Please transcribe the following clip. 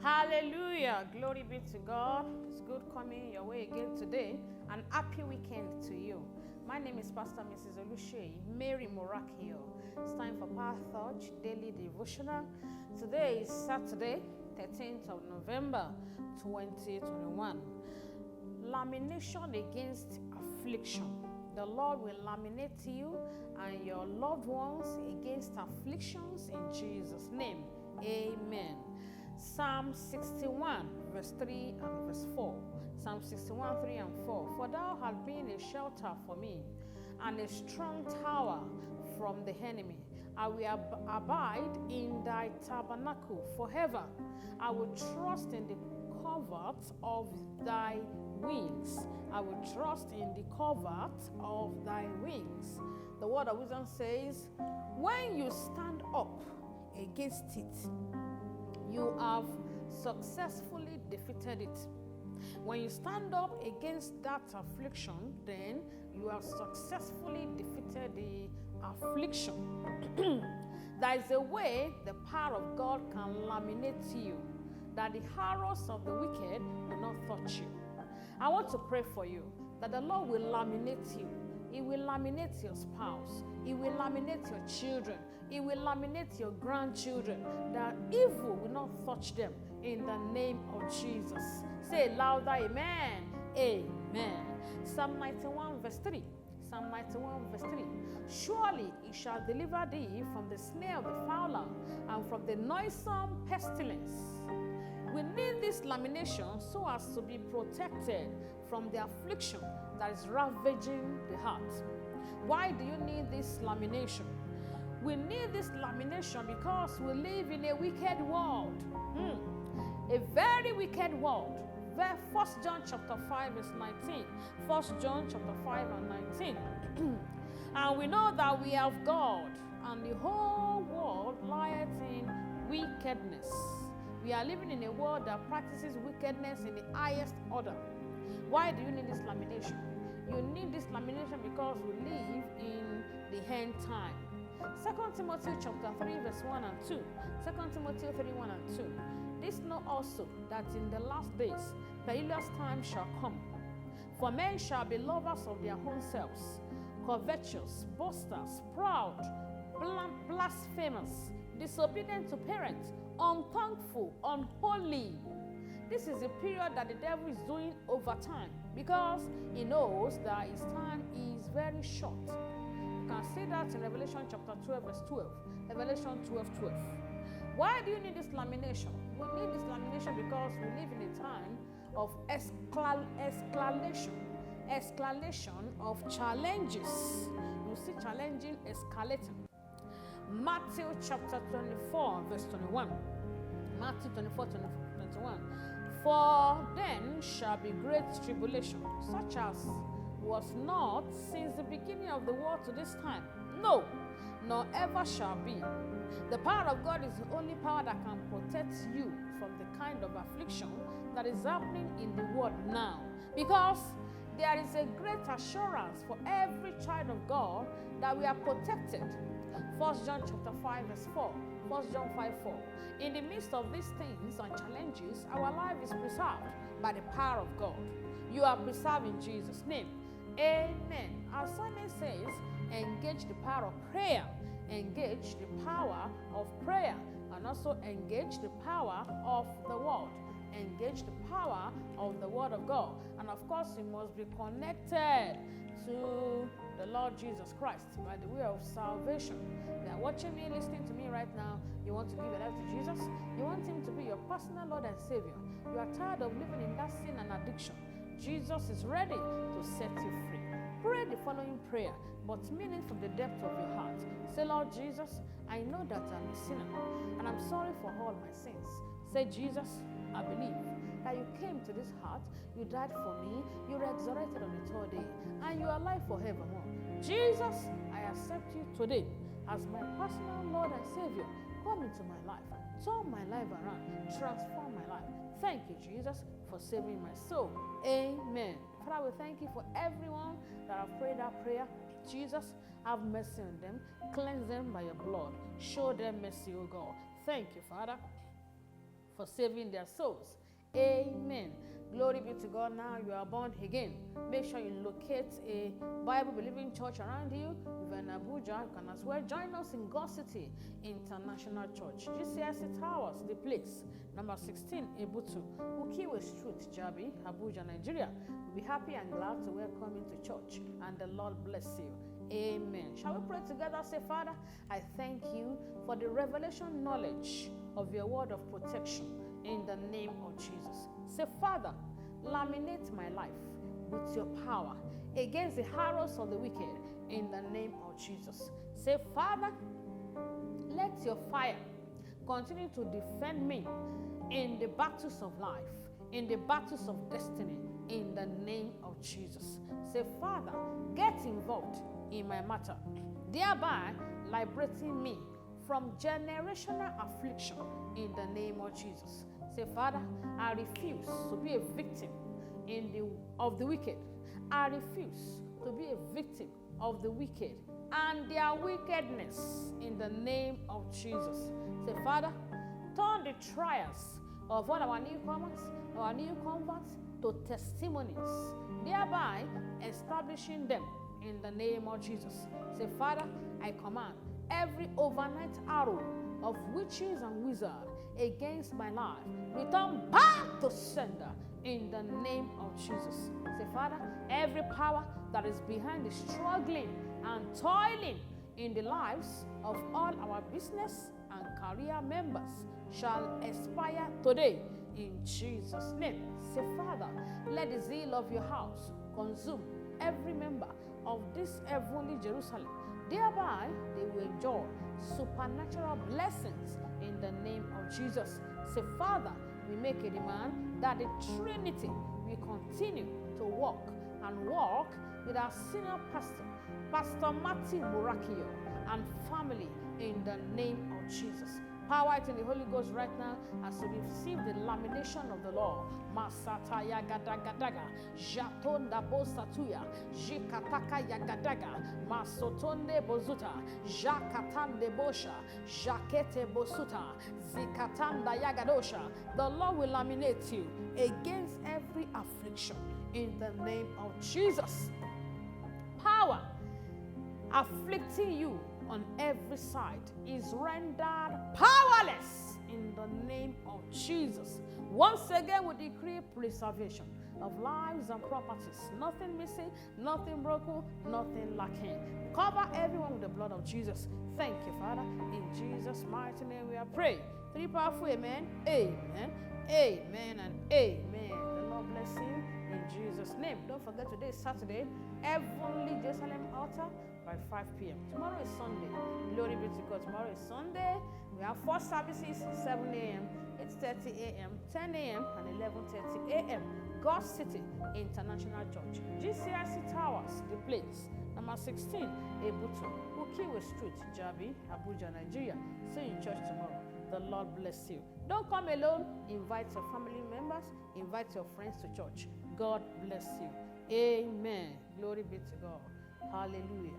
Hallelujah. Glory be to God. It's good coming your way again today. An happy weekend to you. My name is Pastor Mrs. Olushei Mary Morakio. It's time for Power Thought Daily Devotional. Today is Saturday, 13th of November, 2021. Lamination against affliction. The Lord will laminate you and your loved ones against afflictions in Jesus' name. Amen. Psalm 61, verse 3 and verse 4. Psalm 61, 3 and 4. For thou hast been a shelter for me, and a strong tower from the enemy. I will abide in thy tabernacle forever. I will trust in the covert of thy wings. I will trust in the covert of thy wings. The word of wisdom says, when you stand up against it, you have successfully defeated it. When you stand up against that affliction, then you have successfully defeated the affliction. There is a way the power of God can laminate you, that the arrows of the wicked will not touch you. I want to pray for you that the Lord will laminate you. He will laminate your spouse. He will laminate your children. He will laminate your grandchildren, that evil will not touch them in the name of Jesus. Say louder, amen. Amen. Psalm 91 verse 3. Psalm 91 verse 3. Surely he shall deliver thee from the snare of the fowler and from the noisome pestilence. We need this lamination so as to be protected from the affliction that is ravaging the heart. Why do you need this lamination? We need this lamination because we live in a wicked world. A very wicked world. 1 John chapter 5 verse 19. 1 John chapter 5 and 19. And we know that we have God, and the whole world lieth in wickedness. We are living in a world that practices wickedness in the highest order. Why do you need this lamination? You need this lamination because we live in the end time. 2 Timothy chapter 3 verse 1 and 2. 2 Timothy 3, 1 and 2. This know also that in the last days perilous times shall come. For men shall be lovers of their own selves, covetous, boasters, proud, blasphemous, disobedient to parents, unthankful, unholy. This is a period that the devil is doing over time because he knows that his time is very short. You can see that in Revelation chapter 12 verse 12. Revelation 12:12. Why do you need this lamination? We need this lamination because we live in a time of escalation of challenges. You see challenging escalating. Matthew chapter 24 verse 21. Matthew 24, 21. For then shall be great tribulation, such as was not since the beginning of the world to this time. No, nor ever shall be. The power of God is the only power that can protect you from the kind of affliction that is happening in the world now. Because there is a great assurance for every child of God that we are protected. 1 John chapter 5 verse 4. 1 John 5:4. In the midst of these things and challenges, our life is preserved by the power of God. You are preserved in Jesus' name. Amen. Our sermon says, engage the power of prayer. Engage the power of prayer. And also engage the power of the word. Engage the power of the word of God. And of course, you must be connected to the Lord Jesus Christ by the way of salvation. You are watching me, listening to me right now. You want to give your life to Jesus. You want him to be your personal Lord and Savior. You are tired of living in that sin and addiction. Jesus is ready to set you free. Pray the following prayer, but mean it from the depth of your heart. Say, Lord Jesus, I know that I'm a sinner and I'm sorry for all my sins. Say, Jesus, I believe that you came to this heart, you died for me, you resurrected on the third day, and you are alive forevermore. Jesus, I accept you today as my personal Lord and Savior. Come into my life, turn my life around, transform my life. Thank you, Jesus, for saving my soul. Amen. Father, we thank you for everyone that have prayed that prayer. Jesus, have mercy on them. Cleanse them by your blood. Show them mercy, O God. Thank you, Father, for saving their souls. Amen. Glory be to God. Now you are born again. Make sure you locate a Bible-believing church around you. If you're in Abuja, you can as well join us in God City International Church. Afflictions-Power, the place. Number 16, Ebutu, Ukiwe Street, Jabi, Abuja, Nigeria. We'll be happy and glad to welcome you to church, and the Lord bless you. Amen. Shall we pray together? Say, Father, I thank you for the revelation knowledge of your word of protection in the name of Jesus. Say, Father, laminate my life with your power against the arrows of the wicked in the name of Jesus. Say, Father, let your fire continue to defend me in the battles of life, in the battles of destiny, in the name of Jesus. Say, Father, get involved in my matter, thereby liberating me from generational affliction in the name of Jesus. Say, Father, I refuse to be a victim of the wicked. I refuse to be a victim of the wicked and their wickedness in the name of Jesus. Say, Father, turn the trials of all our newcomers, our new converts, to testimonies, thereby establishing them in the name of Jesus. Say, Father, I command every overnight arrow of witches and wizards against my life return back to sender in the name of Jesus. Say, Father, every power that is behind the struggling and toiling in the lives of all our business and career members shall expire today in Jesus' name. Say, Father, let the zeal of your house consume every member of this heavenly Jerusalem. Thereby, they will enjoy supernatural blessings in the name of Jesus. Say, Father, we make a demand that the Trinity will continue to walk with our senior pastor, Pastor Matthew Murakio, and family in the name of Jesus. Power it in the Holy Ghost right now as we receive the lamination of the law. Masata yagadagadaga, jatonda bosatuya, jikataka yagadaga, masotonde bozuta, jakatande bosha, jakete bosuta, zikatanda yagadosha. The Lord will laminate you against every affliction in the name of Jesus. Power afflicting you on every side is rendered powerless in the name of Jesus. Once again, we decree preservation of lives and properties. Nothing missing, nothing broken, nothing lacking. Cover everyone with the blood of Jesus. Thank you, Father. In Jesus' mighty name we are praying. Three powerful amen, amen, amen, and amen. The Lord bless you in Jesus' name. Don't forget, today is Saturday, Heavenly Jerusalem altar by 5 p.m. Tomorrow is Sunday. Glory be to God. Tomorrow is Sunday. We have 4 services, 7 a.m., 8:30 a.m., 10 a.m., and 11:30 a.m. God City International Church, Afflictions-Power, the place. Number 16, Ebutu, Ukiwe Street, Jabi, Abuja, Nigeria. See you in church tomorrow. The Lord bless you. Don't come alone. Invite your family members. Invite your friends to church. God bless you. Amen. Glory be to God. Hallelujah.